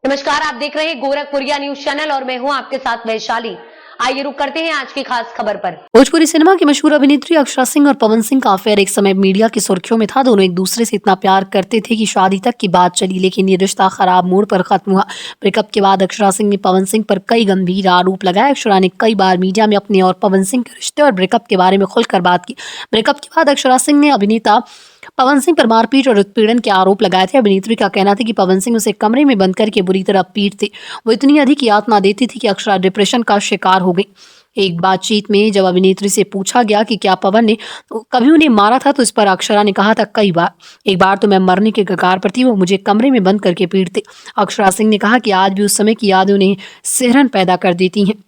नमस्कार, आप देख रहे हैं गोरखपुरिया न्यूज चैनल और मैं हूं आपके साथ वैशाली। आइए रुक करते हैं आज की खास खबर पर। भोजपुरी सिनेमा की मशहूर अभिनेत्री अक्षरा सिंह और पवन सिंह का अफेयर एक समय मीडिया की सुर्खियों में था। दोनों एक दूसरे से इतना प्यार करते थे कि शादी तक की बात चली, लेकिन ये रिश्ता खराब मोड़ पर खत्म हुआ। ब्रेकअप के बाद अक्षरा सिंह ने पवन सिंह पर कई गंभीर आरोप लगाए। अक्षरा ने कई बार मीडिया में अपने और पवन सिंह के रिश्ते और ब्रेकअप के बारे में खुलकर बात की। ब्रेकअप के बाद अक्षरा सिंह ने अभिनेता पवन सिंह पर मारपीट और उत्पीड़न के आरोप लगाए थे। अभिनेत्री का कहना था कि पवन सिंह उसे कमरे में बंद करके बुरी तरह पीटते। वो इतनी अधिक यातना देती थी कि अक्षरा डिप्रेशन का शिकार हो गई। एक बातचीत में जब अभिनेत्री से पूछा गया कि क्या पवन ने कभी उन्हें मारा था, तो इस पर अक्षरा ने कहा था कई बार। एक बार तो मैं मरने के कगार पर थी, वो मुझे कमरे में बंद करके पीटते। अक्षरा सिंह ने कहा कि आज भी उस समय की यादें उन्हें सिहरन पैदा कर देती हैं।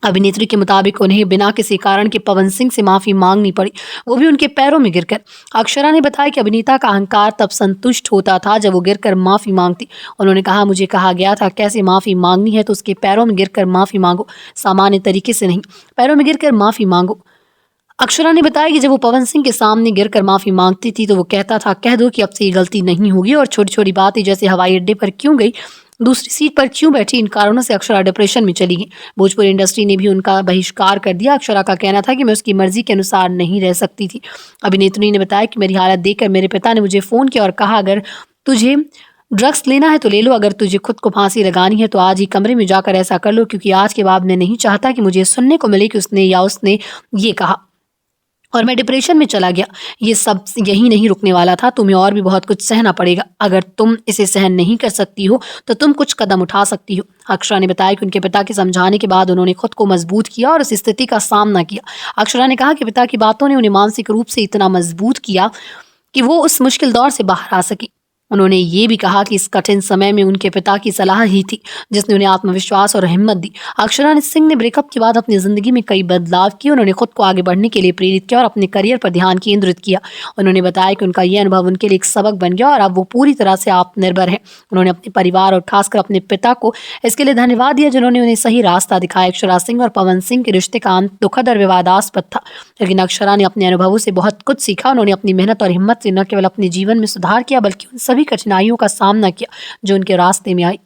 अभिनेत्री के मुताबिक उन्हें बिना किसी कारण के पवन सिंह से माफी मांगनी पड़ी, वो भी उनके पैरों में गिरकर। अक्षरा ने बताया कि अभिनेता का अहंकार तब संतुष्ट होता था जब वो गिरकर माफी मांगती। उन्होंने कहा, मुझे कहा गया था कैसे माफी मांगनी है तो उसके पैरों में गिरकर माफी मांगो, सामान्य तरीके से नहीं, पैरों में गिरकर माफी मांगो। अक्षरा ने बताया कि जब वो पवन सिंह के सामने गिरकर माफी मांगती थी तो वो कहता था, कह दो कि अब से ये गलती नहीं होगी। और छोटी छोटी बातें जैसे हवाई अड्डे पर क्यों गई, दूसरी सीट पर क्यों बैठी, इन कारणों से अक्षरा डिप्रेशन में चली गई। भोजपुरी इंडस्ट्री ने भी उनका बहिष्कार कर दिया। अक्षरा का कहना था कि मैं उसकी मर्जी के अनुसार नहीं रह सकती थी। अभिनेत्री ने बताया कि मेरी हालत देखकर मेरे पिता ने मुझे फोन किया और कहा, अगर तुझे ड्रग्स लेना है तो ले लो, अगर तुझे खुद को फांसी लगानी है तो आज ही कमरे में जाकर ऐसा कर लो, क्योंकि आज के बाद मैं नहीं चाहता कि मुझे सुनने को मिले कि उसने ये कहा और मैं डिप्रेशन में चला गया। ये सब यही नहीं रुकने वाला था, तुम्हें और भी बहुत कुछ सहना पड़ेगा। अगर तुम इसे सहन नहीं कर सकती हो तो तुम कुछ कदम उठा सकती हो। अक्षरा ने बताया कि उनके पिता के समझाने के बाद उन्होंने खुद को मजबूत किया और इस स्थिति का सामना किया। अक्षरा ने कहा कि पिता की बातों ने उन्हें मानसिक रूप से इतना मजबूत किया कि वो उस मुश्किल दौर से बाहर आ सकी। उन्होंने ये भी कहा कि इस कठिन समय में उनके पिता की सलाह ही थी जिसने उन्हें आत्मविश्वास और हिम्मत दी। अक्षरा सिंह ने ब्रेकअप के बाद अपनी जिंदगी में कई बदलाव किए। उन्होंने खुद को आगे बढ़ने के लिए प्रेरित किया और अपने करियर पर ध्यान केंद्रित किया। उन्होंने बताया कि उनका यह अनुभव उनके लिए एक सबक बन गया और अब वो पूरी तरह से आत्मनिर्भर है। उन्होंने अपने परिवार और खासकर अपने पिता को इसके लिए धन्यवाद दिया जिन्होंने उन्हें सही रास्ता दिखाया। अक्षरा सिंह और पवन सिंह के रिश्ते का अंत दुखद और विवादास्पद था, लेकिन अक्षरा ने अपने अनुभवों से बहुत कुछ सीखा। उन्होंने अपनी मेहनत और हिम्मत से न केवल अपने जीवन में सुधार किया बल्कि उन सभी कठिनाइयों का सामना किया जो उनके रास्ते में आई।